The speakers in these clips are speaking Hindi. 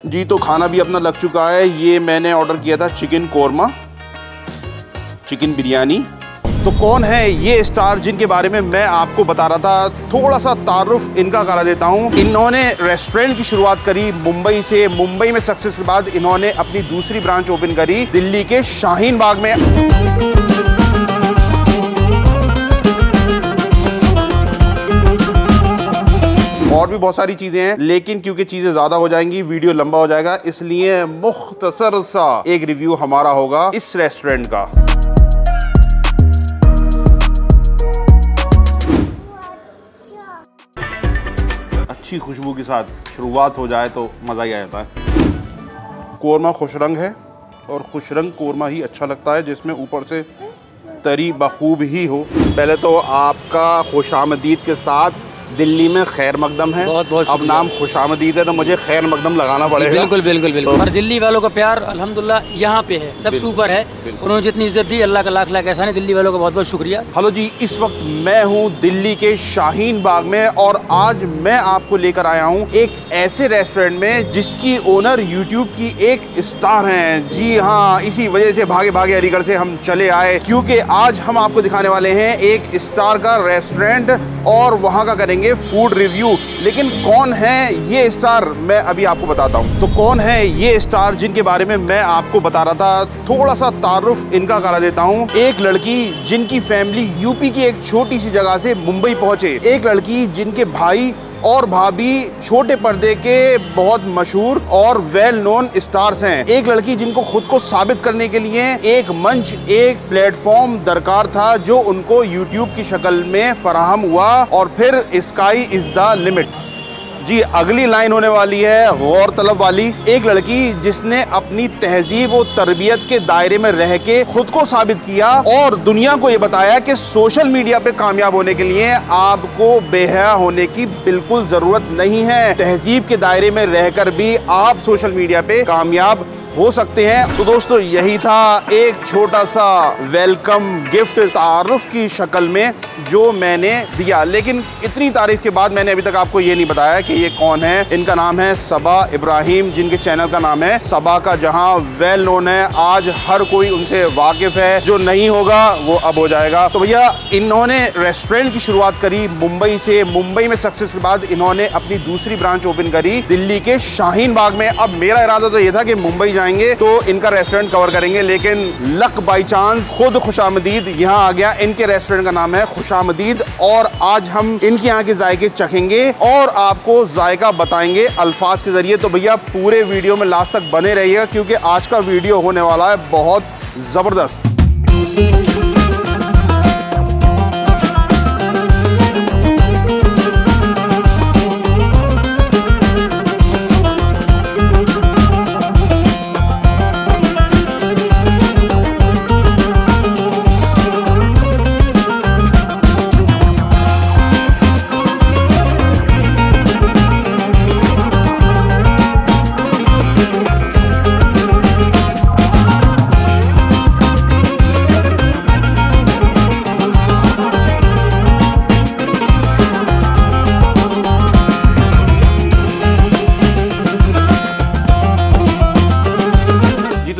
जी तो खाना भी अपना लग चुका है। ये मैंने ऑर्डर किया था चिकन कोरमा, चिकन बिरयानी। तो कौन है ये स्टार जिनके बारे में मैं आपको बता रहा था, थोड़ा सा तारुफ इनका करा देता हूँ। इन्होंने रेस्टोरेंट की शुरुआत करी मुंबई से। मुंबई में सक्सेस के बाद इन्होंने अपनी दूसरी ब्रांच ओपन करी दिल्ली के शाहीन बाग में। और भी बहुत सारी चीजें हैं, लेकिन क्योंकि चीजें ज्यादा हो जाएंगी, वीडियो लंबा हो जाएगा, इसलिए मुख्तसर सा एक रिव्यू हमारा होगा इस रेस्टोरेंट का। अच्छी खुशबू के साथ शुरुआत हो जाए तो मजा ही आ जाता है। कोरमा खुश रंग है और खुश रंग कोरमा ही अच्छा लगता है, जिसमें ऊपर से तरी बखूब ही हो। पहले तो आपका खुशामदीद के साथ दिल्ली में खैर मकदम है। बहुत बहुत अब नाम खुशामदीद है तो मुझे खैर मकदम लगाना पड़ेगा। बिल्कुल बिल्कुल बिल्कुल। और दिल्ली वालों का प्यार अल्हम्दुलिल्लाह यहाँ पे है, सब सुपर है। उन्होंने जितनी इज्जत दी, अल्लाह का लाख लाख एहसान है। दिल्ली वालों का बहुत बहुत शुक्रिया। हेलो जी, इस वक्त मैं हूँ दिल्ली के शाहीन बाग में और आज मैं आपको लेकर आया हूँ एक ऐसे रेस्टोरेंट में जिसकी ओनर यूट्यूब की एक स्टार हैं। जी हाँ, इसी वजह से भागे भागे अलीगढ़ से हम चले आए, क्योंकि आज हम आपको दिखाने वाले हैं एक स्टार का रेस्टोरेंट और वहाँ का करेंगे फूड रिव्यू। लेकिन कौन है ये स्टार, मैं अभी आपको बताता हूँ। तो कौन है ये स्टार जिनके बारे में मैं आपको बता रहा था, थोड़ा सा तारुफ इनका करा देता हूँ। एक लड़की जिनकी फैमिली यूपी की एक छोटी सी जगह से मुंबई पहुंचे। एक लड़की जिनके भाई और भाभी छोटे पर्दे के बहुत मशहूर और वेल नोन स्टार्स हैं। एक लड़की जिनको खुद को साबित करने के लिए एक मंच, एक प्लेटफॉर्म दरकार था, जो उनको यूट्यूब की शक्ल में फराहम हुआ। और फिर स्काई इज द लिमिट। जी, अगली लाइन होने वाली है गौर तलब वाली। एक लड़की जिसने अपनी तहजीब और तरबियत के दायरे में रह के खुद को साबित किया और दुनिया को ये बताया कि सोशल मीडिया पे कामयाब होने के लिए आपको बेहया होने की बिल्कुल जरूरत नहीं है। तहजीब के दायरे में रहकर भी आप सोशल मीडिया पे कामयाब हो सकते हैं। तो दोस्तों, यही था एक छोटा सा वेलकम गिफ्ट तारुफ की शक्ल में जो मैंने दिया। लेकिन इतनी तारीफ के बाद मैंने अभी तक आपको ये नहीं बताया कि ये कौन है। इनका नाम है सबा इब्राहिम, जिनके चैनल का नाम है सबा का जहां, वेल नोन है। आज हर कोई उनसे वाकिफ है, जो नहीं होगा वो अब हो जाएगा। तो भैया, इन्होंने रेस्टोरेंट की शुरुआत करी मुंबई से। मुंबई में सक्सेस के बाद इन्होंने अपनी दूसरी ब्रांच ओपन करी दिल्ली के शाहीन बाग में। अब मेरा इरादा तो ये था कि मुंबई जाएंगे तो इनका रेस्टोरेंट कवर करेंगे, लेकिन लक बाई चांस खुद खुशामदीद यहाँ आ गया। इनके रेस्टोरेंट का नाम है खुशामदीद और आज हम इनके यहाँ के जायके चखेंगे और आपको जायका बताएंगे अल्फाज के जरिए। तो भैया, पूरे वीडियो में लास्ट तक बने रहिएगा, क्योंकि आज का वीडियो होने वाला है बहुत जबरदस्त।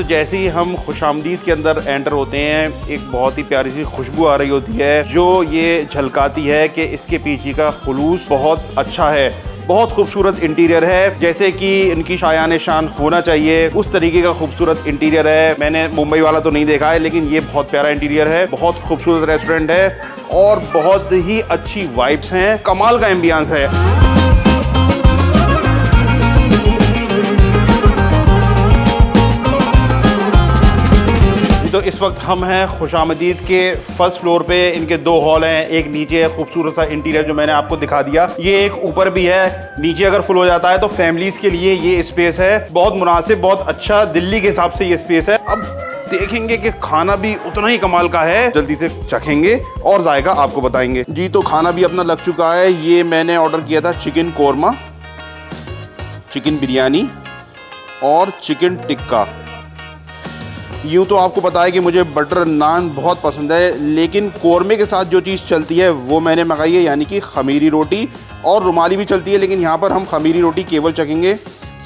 जैसे ही हम खुशामदीद के अंदर एंटर होते हैं, एक बहुत ही प्यारी सी खुशबू आ रही होती है, जो ये झलकाती है कि इसके पीछे का खुलूस बहुत अच्छा है। बहुत खूबसूरत इंटीरियर है, जैसे कि इनकी शायान शान होना चाहिए उस तरीके का खूबसूरत इंटीरियर है। मैंने मुंबई वाला तो नहीं देखा है, लेकिन ये बहुत प्यारा इंटीरियर है। बहुत खूबसूरत रेस्टोरेंट है और बहुत ही अच्छी वाइब्स हैं, कमाल का एम्बियंस है। तो इस वक्त हम हैं खुशामदीद के फर्स्ट फ्लोर पे। इनके दो हॉल हैं, एक नीचे है, खूबसूरत सा इंटीरियर जो मैंने आपको दिखा दिया। ये एक ऊपर भी है, नीचे अगर फुल हो जाता है तो फैमिलीज के लिए ये स्पेस है। बहुत मुनासिब, बहुत अच्छा दिल्ली के हिसाब से ये स्पेस है। अब देखेंगे कि खाना भी उतना ही कमाल का है, जल्दी से चखेंगे और जायका आपको बताएंगे। जी तो खाना भी अपना लग चुका है। ये मैंने ऑर्डर किया था चिकन कोरमा, चिकन बिरयानी और चिकन टिक्का। यूँ तो आपको पता है कि मुझे बटर नान बहुत पसंद है, लेकिन कोरमे के साथ जो चीज़ चलती है वो मैंने मंगाई है, यानी कि खमीरी रोटी। और रुमाली भी चलती है, लेकिन यहाँ पर हम खमीरी रोटी केवल चखेंगे।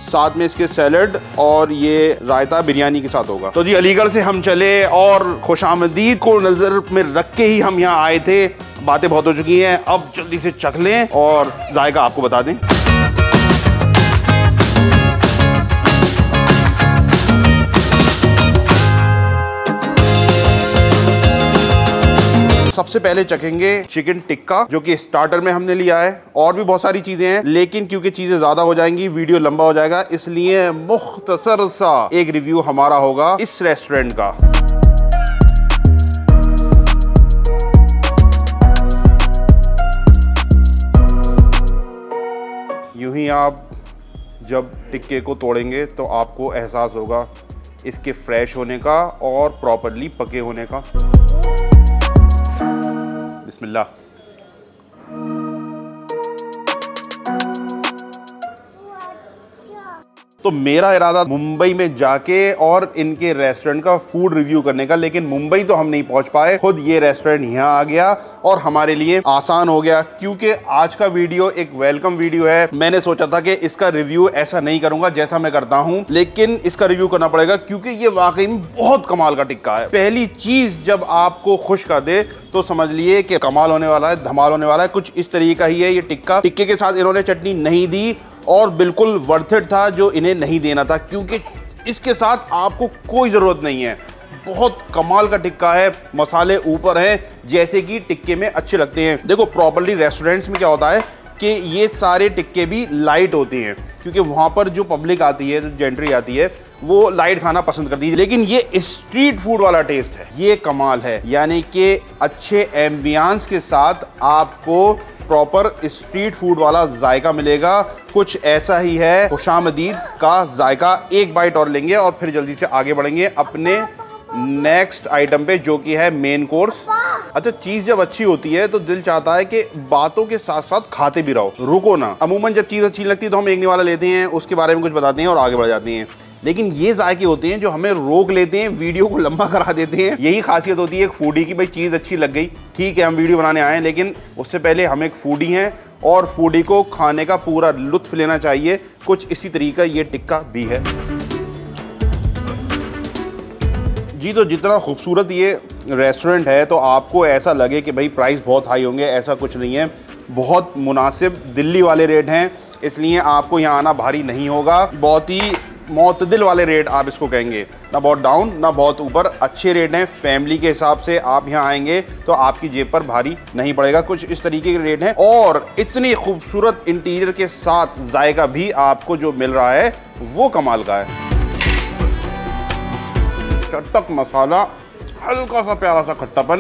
साथ में इसके सैलड और ये रायता बिरयानी के साथ होगा। तो जी अलीगढ़ से हम चले और खुशामदीद को नजर में रख के ही हम यहाँ आए थे। बातें बहुत हो चुकी हैं, अब जल्दी से चख लें और जायका आपको बता दें। सबसे पहले चखेंगे चिकन टिक्का, जो कि स्टार्टर में हमने लिया है। और भी बहुत सारी चीजें हैं, लेकिन क्योंकि चीजें ज्यादा हो जाएंगी, वीडियो लंबा हो जाएगा, इसलिए मुख्तसर सा एक रिव्यू हमारा होगा इस रेस्टोरेंट का। यूं ही आप जब टिक्के को तोड़ेंगे तो आपको एहसास होगा इसके फ्रेश होने का और प्रॉपर्ली पके होने का। बिस्मिल्लाह। तो मेरा इरादा मुंबई में जाके और इनके रेस्टोरेंट का फूड रिव्यू करने का, लेकिन मुंबई तो हम नहीं पहुंच पाए। खुद ये रेस्टोरेंट यहाँ आ गया और हमारे लिए आसान हो गया, क्योंकि आज का वीडियो एक वेलकम वीडियो है। मैंने सोचा था कि इसका रिव्यू ऐसा नहीं करूंगा जैसा मैं करता हूं, लेकिन इसका रिव्यू करना पड़ेगा क्योंकि ये वाकई में बहुत कमाल का टिक्का है। पहली चीज जब आपको खुश कर दे तो समझ लिए कि कमाल होने वाला है, धमाल होने वाला है। कुछ इस तरीके का ही है ये टिक्का। टिक्के के साथ इन्होंने चटनी नहीं दी और बिल्कुल वर्थ इट था जो इन्हें नहीं देना था, क्योंकि इसके साथ आपको कोई ज़रूरत नहीं है। बहुत कमाल का टिक्का है, मसाले ऊपर हैं जैसे कि टिक्के में अच्छे लगते हैं। देखो प्रॉपर्ली रेस्टोरेंट्स में क्या होता है कि ये सारे टिक्के भी लाइट होते हैं, क्योंकि वहाँ पर जो पब्लिक आती है, जो जेंट्री आती है, वो लाइट खाना पसंद करती है। लेकिन ये स्ट्रीट फूड वाला टेस्ट है, ये कमाल है। यानी कि अच्छे एम्बियंस के साथ आपको प्रॉपर स्ट्रीट फूड वाला जायका मिलेगा। कुछ ऐसा ही है खुशामदीद का जायका। एक बाइट और लेंगे और फिर जल्दी से आगे बढ़ेंगे अपने नेक्स्ट आइटम पे, जो कि है मेन कोर्स। अच्छा, चीज जब अच्छी होती है तो दिल चाहता है कि बातों के साथ साथ खाते भी रहो, रुको ना। अमूमन जब चीज अच्छी लगती है तो हम एक निवाला लेते हैं, उसके बारे में कुछ बताते हैं और आगे बढ़ जाते हैं। लेकिन ये जायके होते हैं जो हमें रोक लेते हैं, वीडियो को लंबा करा देते हैं। यही खासियत होती है एक फूडी की। भाई चीज़ अच्छी लग गई, ठीक है, हम वीडियो बनाने आए हैं, लेकिन उससे पहले हम एक फूडी हैं और फूडी को खाने का पूरा लुत्फ लेना चाहिए। कुछ इसी तरीका ये टिक्का भी है जी। तो जितना खूबसूरत ये रेस्टोरेंट है तो आपको ऐसा लगे कि भाई प्राइस बहुत हाई होंगे, ऐसा कुछ नहीं है। बहुत मुनासिब दिल्ली वाले रेट हैं, इसलिए आपको यहाँ आना भारी नहीं होगा। बहुत ही मोतदिल वाले रेट आप इसको कहेंगे, ना बहुत डाउन ना बहुत ऊपर, अच्छे रेट हैं। फैमिली के हिसाब से आप यहाँ आएंगे तो आपकी जेब पर भारी नहीं पड़ेगा। कुछ इस तरीके के रेट हैं और इतनी खूबसूरत इंटीरियर के साथ जायका भी आपको जो मिल रहा है वो कमाल का है। चटक मसाला, हल्का सा प्यारा सा खट्टापन,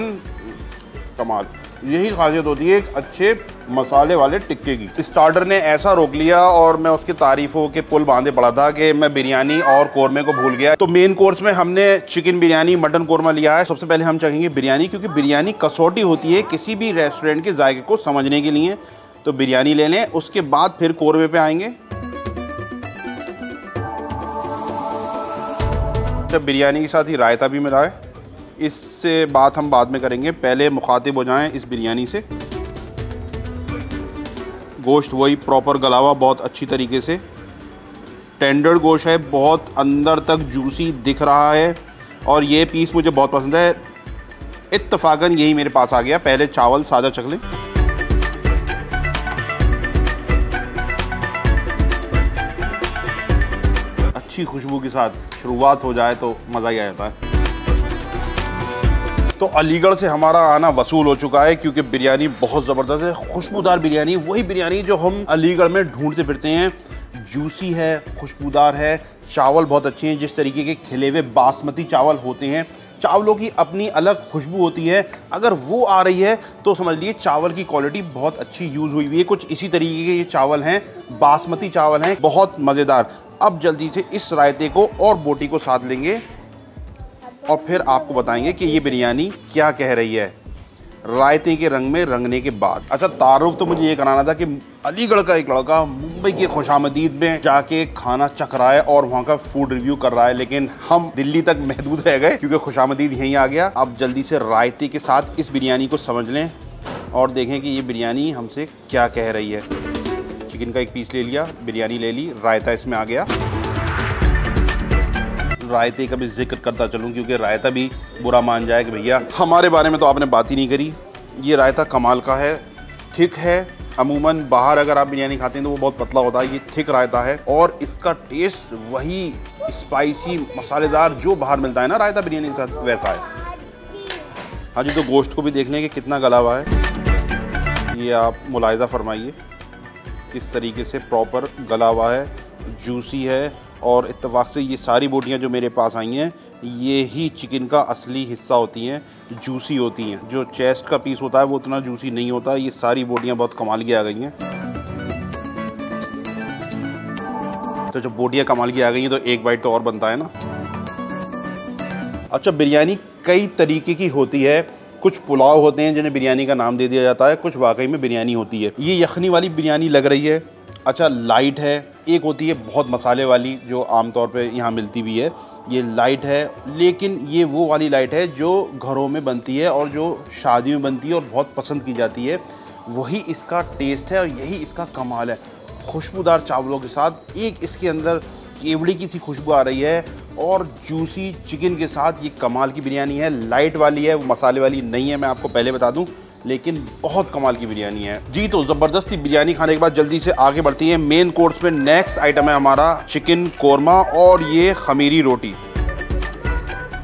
कमाल। यही खासियत होती है एक अच्छे मसाले वाले टिक्के की। स्टार्टर ने ऐसा रोक लिया और मैं उसकी तारीफों के पुल बांधे पड़ा था कि मैं बिरयानी और कोरमे को भूल गया। तो मेन कोर्स में हमने चिकन बिरयानी, मटन कोरमा लिया है। सबसे पहले हम चखेंगे बिरयानी, क्योंकि बिरयानी कसौटी होती है किसी भी रेस्टोरेंट के जायके को समझने के लिए। तो बिरयानी ले लें, उसके बाद फिर कोरमे पे आएंगे। जब बिरयानी के साथ ही रायता भी मिला है, इससे बात हम बाद में करेंगे, पहले मुखातिब हो जाएं इस बिरयानी से। गोश्त वही प्रॉपर गला हुआ, बहुत अच्छी तरीके से टेंडर गोश्त है, बहुत अंदर तक जूसी दिख रहा है और ये पीस मुझे बहुत पसंद है। इत्तफाकन यही मेरे पास आ गया। पहले चावल सादा चख लें। अच्छी खुशबू के साथ शुरुआत हो जाए तो मज़ा ही आ जाता है। तो अलीगढ़ से हमारा आना वसूल हो चुका है, क्योंकि बिरयानी बहुत ज़बरदस्त है। खुशबूदार बिरयानी, वही बिरयानी जो हम अलीगढ़ में ढूंढते फिरते हैं। जूसी है, खुशबूदार है, चावल बहुत अच्छे हैं। जिस तरीके के खिले हुए बासमती चावल होते हैं, चावलों की अपनी अलग खुशबू होती है। अगर वो आ रही है तो समझ लिए चावल की क्वालिटी बहुत अच्छी यूज़ हुई है। कुछ इसी तरीके के ये चावल हैं, बासमती चावल हैं, बहुत मज़ेदार। अब जल्दी से इस रायते को और बोटी को साथ लेंगे और फिर आपको बताएंगे कि ये बिरयानी क्या कह रही है रायते के रंग में रंगने के बाद। अच्छा, तारुफ तो मुझे ये कराना था कि अलीगढ़ का एक लड़का मुंबई के खुशामदीद में जाके खाना चख रहा है और वहाँ का फूड रिव्यू कर रहा है, लेकिन हम दिल्ली तक महदूद रह गए क्योंकि खुशामदीद यहीं आ गया। अब जल्दी से रायते के साथ इस बिरयानी को समझ लें और देखें कि ये बिरयानी हमसे क्या कह रही है। चिकन चिकन का एक पीस ले लिया, बिरयानी ले ली, रायता इसमें आ गया। रायते का भी जिक्र करता चलूँ क्योंकि रायता भी बुरा मान जाए कि भैया हमारे बारे में तो आपने बात ही नहीं करी। ये रायता कमाल का है, थिक है। अमूमन बाहर अगर आप बिरयानी खाते हैं तो वो बहुत पतला होता है, ये थिक रायता है और इसका टेस्ट वही स्पाइसी मसालेदार जो बाहर मिलता है ना रायता बिरयानी के साथ, वैसा है। हाँ जी, तो गोश्त को भी देख लें कि कितना गला हुआ है। ये आप मुलाहिजा फरमाइए किस तरीके से प्रॉपर गला हुआ है, जूसी है। और इत्तेफाक से ये सारी बोटियाँ जो मेरे पास आई हैं ये ही चिकन का असली हिस्सा होती हैं, जूसी होती हैं। जो चेस्ट का पीस होता है वो उतना जूसी नहीं होता। ये सारी बोटियाँ बहुत कमाल की आ गई हैं। तो जब बोटियाँ कमाल की आ गई हैं तो एक बाइट तो और बनता है ना। अच्छा, बिरयानी कई तरीके की होती है। कुछ पुलाव होते हैं जिन्हें बिरयानी का नाम दे दिया जाता है, कुछ वाकई में बिरयानी होती है। ये यखनी वाली बिरयानी लग रही है। अच्छा, लाइट है। एक होती है बहुत मसाले वाली जो आमतौर पे यहाँ मिलती भी है, ये लाइट है। लेकिन ये वो वाली लाइट है जो घरों में बनती है और जो शादी में बनती है और बहुत पसंद की जाती है। वही इसका टेस्ट है और यही इसका कमाल है। खुशबूदार चावलों के साथ एक इसके अंदर केवड़ी की सी खुशबू आ रही है और जूसी चिकन के साथ ये कमाल की बिरयानी है। लाइट वाली है, वो मसाले वाली नहीं है, मैं आपको पहले बता दूं, लेकिन बहुत कमाल की बिरयानी है जी। तो ज़बरदस्ती बिरयानी खाने के बाद जल्दी से आगे बढ़ती है मेन कोर्स में। नेक्स्ट आइटम है हमारा चिकन कोरमा और ये खमीरी रोटी।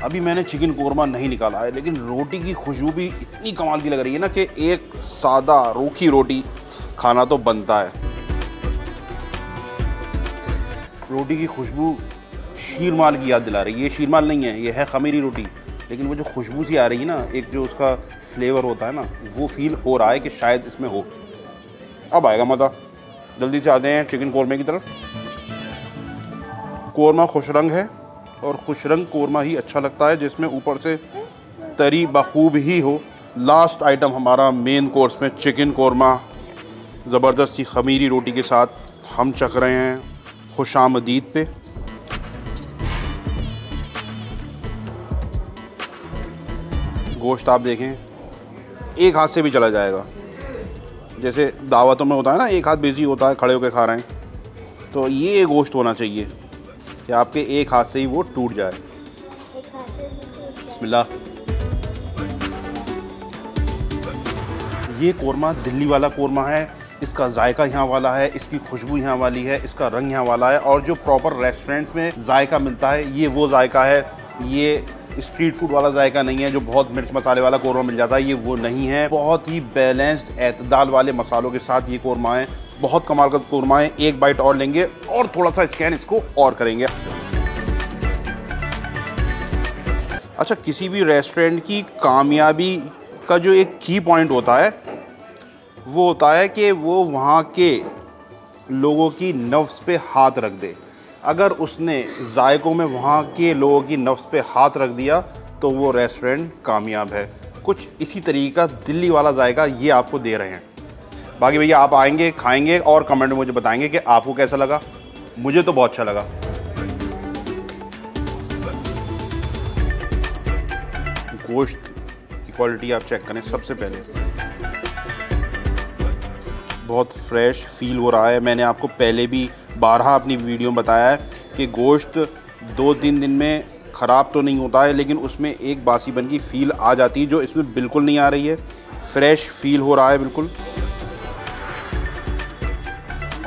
अभी मैंने चिकन कोरमा नहीं निकाला है, लेकिन रोटी की खुशबू भी इतनी कमाल की लग रही है ना कि एक सादा रूखी रोटी खाना तो बनता है। रोटी की खुशबू शीरमाल की याद दिला रही है। ये शीरमाल नहीं है, ये है खमीरी रोटी, लेकिन वो जो खुशबू सी आ रही है ना, एक जो उसका फ्लेवर होता है ना, वो फील हो रहा है कि शायद इसमें हो। अब आएगा मज़ा। जल्दी से आते हैं चिकन कोरमे की तरफ। कोरमा खुश रंग है और खुश रंग कोरमा ही अच्छा लगता है जिसमें ऊपर से तरी बखूब ही हो। लास्ट आइटम हमारा मेन कोर्स में चिकन कोरमा ज़बरदस्त सी खमीरी रोटी के साथ हम चख रहे हैं खुशामदीद पे। गोश्त आप देखें, एक हाथ से भी चला जाएगा। जैसे दावतों में होता है ना, एक हाथ बिजी होता है, खड़े होकर खा रहे हैं, तो ये गोश्त होना चाहिए कि आपके एक हाथ से ही वो टूट जाए। बिस्मिल्लाह। ये कोरमा दिल्ली वाला कोरमा है। इसका जायका यहाँ वाला है, इसकी खुशबू यहाँ वाली है, इसका रंग यहाँ वाला है और जो प्रॉपर रेस्टोरेंट में जायका मिलता है ये वो जायका है। ये स्ट्रीट फूड वाला जायका नहीं है जो बहुत मिर्च मसाले वाला कोरमा मिल जाता है, ये वो नहीं है। बहुत ही बैलेंस्ड एतदाल वाले मसालों के साथ ये कोरमा है। बहुत कमाल का कोरमा है। एक बाइट और लेंगे और थोड़ा सा स्कैन इसको और करेंगे। अच्छा, किसी भी रेस्टोरेंट की कामयाबी का जो एक की पॉइंट होता है वो होता है कि वो वहाँ के लोगों की नफ्स पे हाथ रख दे। अगर उसने जायकों में वहाँ के लोगों की नफ्स पे हाथ रख दिया तो वो रेस्टोरेंट कामयाब है। कुछ इसी तरीके का दिल्ली वाला जायका ये आपको दे रहे हैं। बाकी भैया आप आएंगे, खाएंगे और कमेंट में मुझे बताएंगे कि आपको कैसा लगा। मुझे तो बहुत अच्छा लगा। गोश्त की क्वालिटी आप चेक करें। सबसे पहले बहुत फ्रेश फील हो रहा है। मैंने आपको पहले भी बारहा अपनी वीडियो में बताया है कि गोश्त 2-3 दिन में ख़राब तो नहीं होता है, लेकिन उसमें एक बासीपन की फ़ील आ जाती है जो इसमें बिल्कुल नहीं आ रही है। फ्रेश फील हो रहा है बिल्कुल।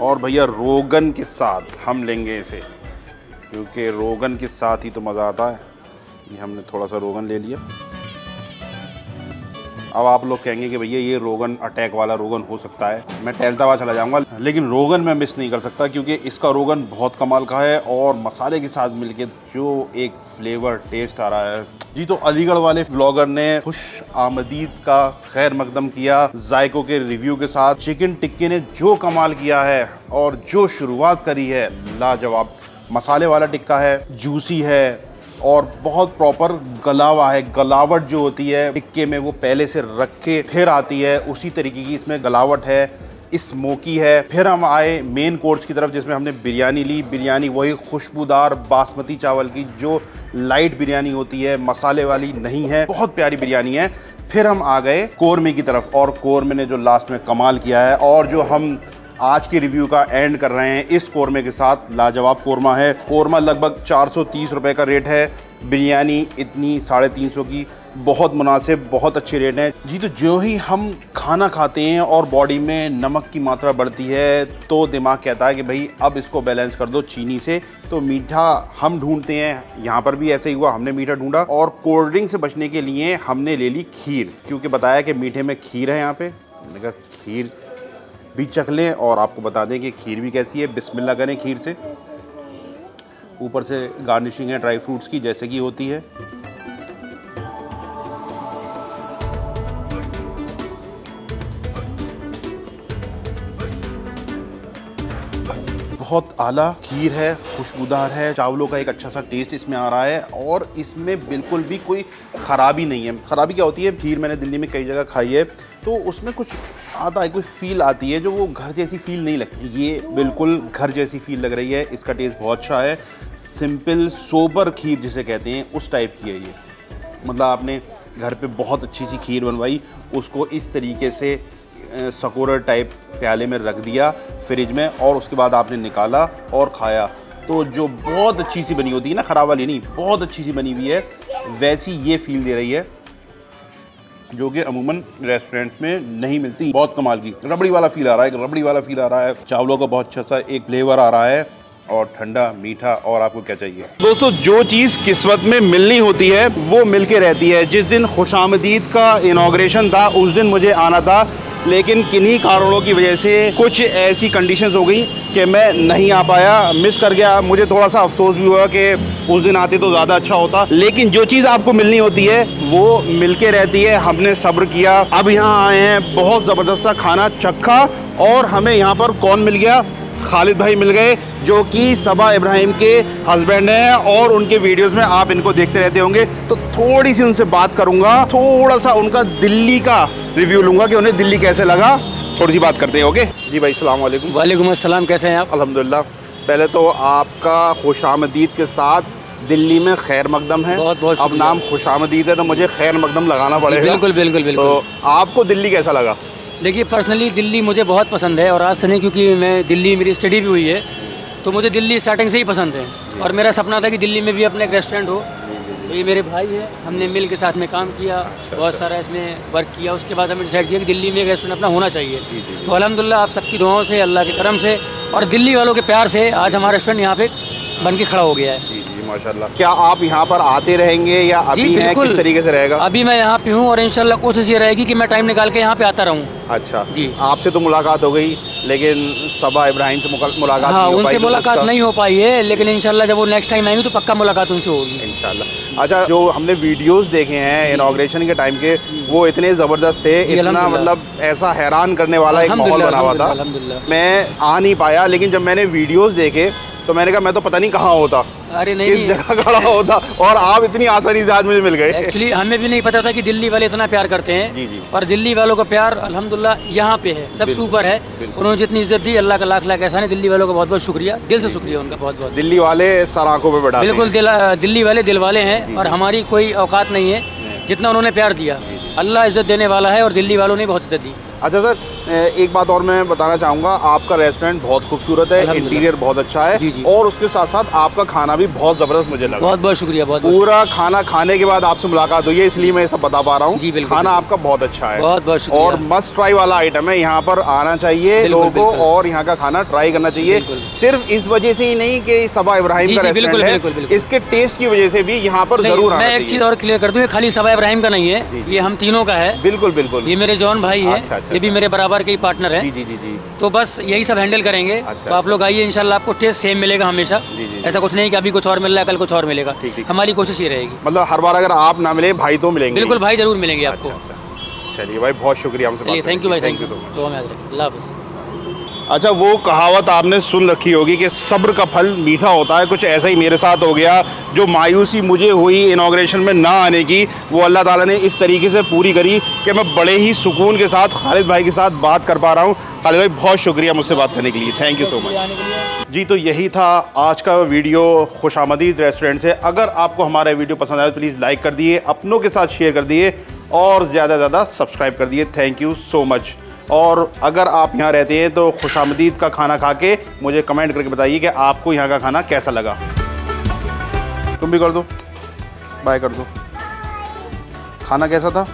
और भैया रोगन के साथ हम लेंगे इसे, क्योंकि रोगन के साथ ही तो मज़ा आता है। ये हमने थोड़ा सा रोगन ले लिया। अब आप लोग कहेंगे कि भैया ये रोगन अटैक वाला रोगन हो सकता है, मैं टहलता हुआ चला जाऊंगा, लेकिन रोगन मैं मिस नहीं कर सकता क्योंकि इसका रोगन बहुत कमाल का है और मसाले के साथ मिलके जो एक फ्लेवर टेस्ट आ रहा है जी। तो अलीगढ़ वाले व्लॉगर ने खुश आमदीद का खैर मकदम किया जायकों के रिव्यू के साथ। चिकन टिक्के ने जो कमाल किया है और जो शुरुआत करी है लाजवाब। मसाले वाला टिक्का है, जूसी है और बहुत प्रॉपर गला हुआ है। गलावट जो होती है टिक्के में वो पहले से रख के फिर आती है, उसी तरीके की इसमें गलावट है, स्मोकी है। फिर हम आए मेन कोर्स की तरफ जिसमें हमने बिरयानी ली। बिरयानी वही खुशबूदार बासमती चावल की जो लाइट बिरयानी होती है, मसाले वाली नहीं है। बहुत प्यारी बिरयानी है। फिर हम आ गए कोरमे की तरफ और कोरमे ने जो लास्ट में कमाल किया है और जो हम आज की रिव्यू का एंड कर रहे हैं इस कोरमे के साथ। लाजवाब कोरमा है। कोरमा लगभग 430 रुपए का रेट है। बिरयानी इतनी 350 की, बहुत मुनासिब, बहुत अच्छे रेट हैं जी। तो जो ही हम खाना खाते हैं और बॉडी में नमक की मात्रा बढ़ती है तो दिमाग कहता है कि भाई अब इसको बैलेंस कर दो चीनी से। तो मीठा हम ढूंढते हैं, यहाँ पर भी ऐसे ही हुआ, हमने मीठा ढूंढा और कोल्ड ड्रिंक से बचने के लिए हमने ले ली खीर, क्योंकि बताया कि मीठे में खीर है यहाँ पे। मैंने कहा खीर भी चख लें और आपको बता दें कि खीर भी कैसी है। बिस्मिल्लाह करें खीर से। ऊपर से गार्निशिंग है ड्राई फ्रूट्स की, जैसे कि होती है। बहुत आला खीर है, खुशबूदार है, चावलों का एक अच्छा सा टेस्ट इसमें आ रहा है और इसमें बिल्कुल भी कोई ख़राबी नहीं है। ख़राबी क्या होती है, खीर मैंने दिल्ली में कई जगह खाई है तो उसमें कुछ आता है, कोई फील आती है जो वो घर जैसी फील नहीं लगती। ये बिल्कुल घर जैसी फील लग रही है। इसका टेस्ट बहुत अच्छा है। सिंपल सोबर खीर जिसे कहते हैं उस टाइप की है ये। मतलब आपने घर पे बहुत अच्छी सी खीर बनवाई, उसको इस तरीके से सकोरा टाइप प्याले में रख दिया फ्रिज में और उसके बाद आपने निकाला और खाया, तो जो बहुत अच्छी सी बनी होती है ना, ख़राब वाली नहीं, बहुत अच्छी सी बनी हुई है, वैसी ये फील दे रही है जो कि अमूमन रेस्टोरेंट में नहीं मिलती। बहुत कमाल की रबड़ी वाला फील आ रहा है, रबड़ी वाला फील आ रहा है। चावलों का बहुत अच्छा सा एक फ्लेवर आ रहा है और ठंडा मीठा। और आपको क्या चाहिए दोस्तों, जो चीज़ किस्मत में मिलनी होती है वो मिल के रहती है। जिस दिन खुशामदीद का इनॉग्रेशन था उस दिन मुझे आना था, लेकिन किन्हीं कारणों की वजह से कुछ ऐसी कंडीशंस हो गई कि मैं नहीं आ पाया, मिस कर गया। मुझे थोड़ा सा अफसोस भी हुआ कि उस दिन आते तो ज़्यादा अच्छा होता। लेकिन जो चीज़ आपको मिलनी होती है वो मिलके रहती है। हमने सब्र किया, अब यहाँ आए हैं, बहुत ज़बरदस्त सा खाना चखा और हमें यहाँ पर कौन मिल गया, खालिद भाई मिल गए, जो कि सबा इब्राहिम के हस्बैंड हैं और उनके वीडियोस में आप इनको देखते रहते होंगे। तो थोड़ी सी उनसे बात करूंगा, थोड़ा सा उनका दिल्ली का रिव्यू लूंगा कि उन्हें दिल्ली कैसे लगा। थोड़ी सी बात करते हैं। ओके जी भाई, अस्सलाम वालेकुम। वालेकुम अस्सलाम, कैसे हैं आप? अल्हम्दुलिल्लाह। पहले तो आपका खुशामदीद के साथ दिल्ली में खैर मकदम है। बहुत बहुत अब नाम खुशामदीद है तो मुझे खैर मकदम लगाना पड़ेगा। बिल्कुल बिल्कुल बिल्कुल। तो आपको दिल्ली कैसा लगा? देखिए, पर्सनली दिल्ली मुझे बहुत पसंद है और आज से नहीं, क्योंकि मैं दिल्ली, मेरी स्टडी भी हुई है, तो मुझे दिल्ली स्टार्टिंग से ही पसंद है और मेरा सपना था कि दिल्ली में भी अपना एक रेस्टोरेंट हो। तो ये मेरे भाई है, हमने मिल के साथ में काम किया, बहुत सारा इसमें वर्क किया। उसके बाद हमने डिसाइड किया कि दिल्ली में एक रेस्टोरेंट अपना होना चाहिए। तो अल्हम्दुलिल्लाह आप सबकी दुआओं से, अल्लाह के करम से और दिल्ली वालों के प्यार से आज हमारा रेस्टोरेंट यहाँ पे बन के खड़ा हो गया है। माशाल्लाह। क्या आप यहाँ पर आते रहेंगे या अभी है, किस तरीके से रहेगा? अभी मैं यहाँ पे हूँ और इंशाल्लाह कोशिश ये रहेगी कि मैं टाइम निकाल के यहाँ पे आता रहूँ। अच्छा जी। आपसे तो मुलाकात हो गई, लेकिन सबा इब्राहिम से मुलाकात हाँ, नहीं हो उनसे पाई, मुलाकात तो नहीं हो पाई है, लेकिन इंशाल्लाह जब वो नेक्स्ट टाइम आएंगे तो पक्का मुलाकात उनसे होगी इंशाल्लाह। अच्छा, जो हमने वीडियोस देखे हैं इनॉग्रेशन के टाइम के, वो इतने ज़बरदस्त थे, इतना मतलब ऐसा हैरान करने वाला एक माहौल बना हुआ था। मैं आ नहीं पाया, लेकिन जब मैंने वीडियोस देखे तो मैंने कहा मैं तो पता नहीं कहाँ होता, अरे नहीं, किस जगह खड़ा होता, और आप इतनी आसानी से आज मुझे मिल गए। एक्चुअली हमें भी नहीं पता था कि दिल्ली वाले इतना प्यार करते हैं। जी जी। और दिल्ली वालों का प्यार अल्हम्दुलिल्लाह यहाँ पे है, सब सुपर है। उन्होंने जितनी इज्जत दी, अल्लाह का लाख लाख एहसान है। दिल्ली वालों का बहुत बहुत शुक्रिया, दिल से शुक्रिया उनका, बहुत बहुत। दिल्ली वाले सर आंखों पे बैठा, बिल्कुल दिल्ली वाले दिल वाले हैं और हमारी कोई औकात नहीं है जितना उन्होंने प्यार दिया। अल्लाह इज्जत देने वाला है और दिल्ली वालों ने बहुत इज्जत दी। अच्छा सर, एक बात और मैं बताना चाहूँगा, आपका रेस्टोरेंट बहुत खूबसूरत है, इंटीरियर बहुत अच्छा है। जी जी। और उसके साथ साथ आपका खाना भी बहुत ज़बरदस्त मुझे लगा। बहुत बहुत शुक्रिया। बहुत पूरा खाना खाने के बाद आपसे मुलाकात हुई है, इसलिए मैं ये सब बता पा रहा हूँ। जी बिल्कुल। खाना आपका बहुत अच्छा है, बहुत बहुत शुक्रिया। और मस्ट ट्राई वाला आइटम है। यहाँ पर आना चाहिए लोगों को और यहाँ का खाना ट्राई करना चाहिए। सिर्फ इस वजह से ही नहीं कि सबा इब्राहिम का रेस्टोरेंट है, इसके टेस्ट की वजह से भी यहाँ पर जरूर आना चाहिए। मैं एक चीज़ और क्लियर कर दूँ, खाली सबा इब्राहिम का नहीं है, ये हम तीनों का है। बिल्कुल बिल्कुल। ये मेरे जॉन भाई है, ये भी मेरे बराबर के पार्टनर है। जी जी जी जी। तो बस यही सब हैंडल करेंगे। तो आप लोग आइए, इंशाल्लाह आपको टेस्ट सेम मिलेगा हमेशा। ऐसा कुछ नहीं कि अभी कुछ और मिल रहा है, कल कुछ और मिलेगा। हमारी कोशिश ये रहेगी। मतलब हर बार अगर आप ना मिले, भाई तो मिलेंगे। बिल्कुल भाई, जरूर मिलेंगे आपको। चलिए भाई, बहुत शुक्रिया हमसे। थैंक यू भाई, थैंक यू। अल्लाह हाफ़िज़। अच्छा, वो कहावत आपने सुन रखी होगी कि सब्र का फल मीठा होता है। कुछ ऐसा ही मेरे साथ हो गया। जो मायूसी मुझे हुई इनॉग्रेशन में ना आने की, वो अल्लाह ताला ने इस तरीके से पूरी करी कि मैं बड़े ही सुकून के साथ खालिद भाई के साथ बात कर पा रहा हूँ। खालिद भाई, बहुत शुक्रिया मुझसे बात करने के लिए, थैंक यू सो मच। जी, तो यही था आज का वीडियो खुशामदीद रेस्टोरेंट से। अगर आपको हमारा वीडियो पसंद आया तो प्लीज़ लाइक कर दिए, अपनों के साथ शेयर कर दिए और ज़्यादा से ज़्यादा सब्सक्राइब कर दिए। Thank you so much. और अगर आप यहाँ रहते हैं तो खुशामदीद का खाना खा के मुझे कमेंट करके बताइए कि आपको यहाँ का खाना कैसा लगा। तुम भी कर दो, बाय कर दो। खाना कैसा था?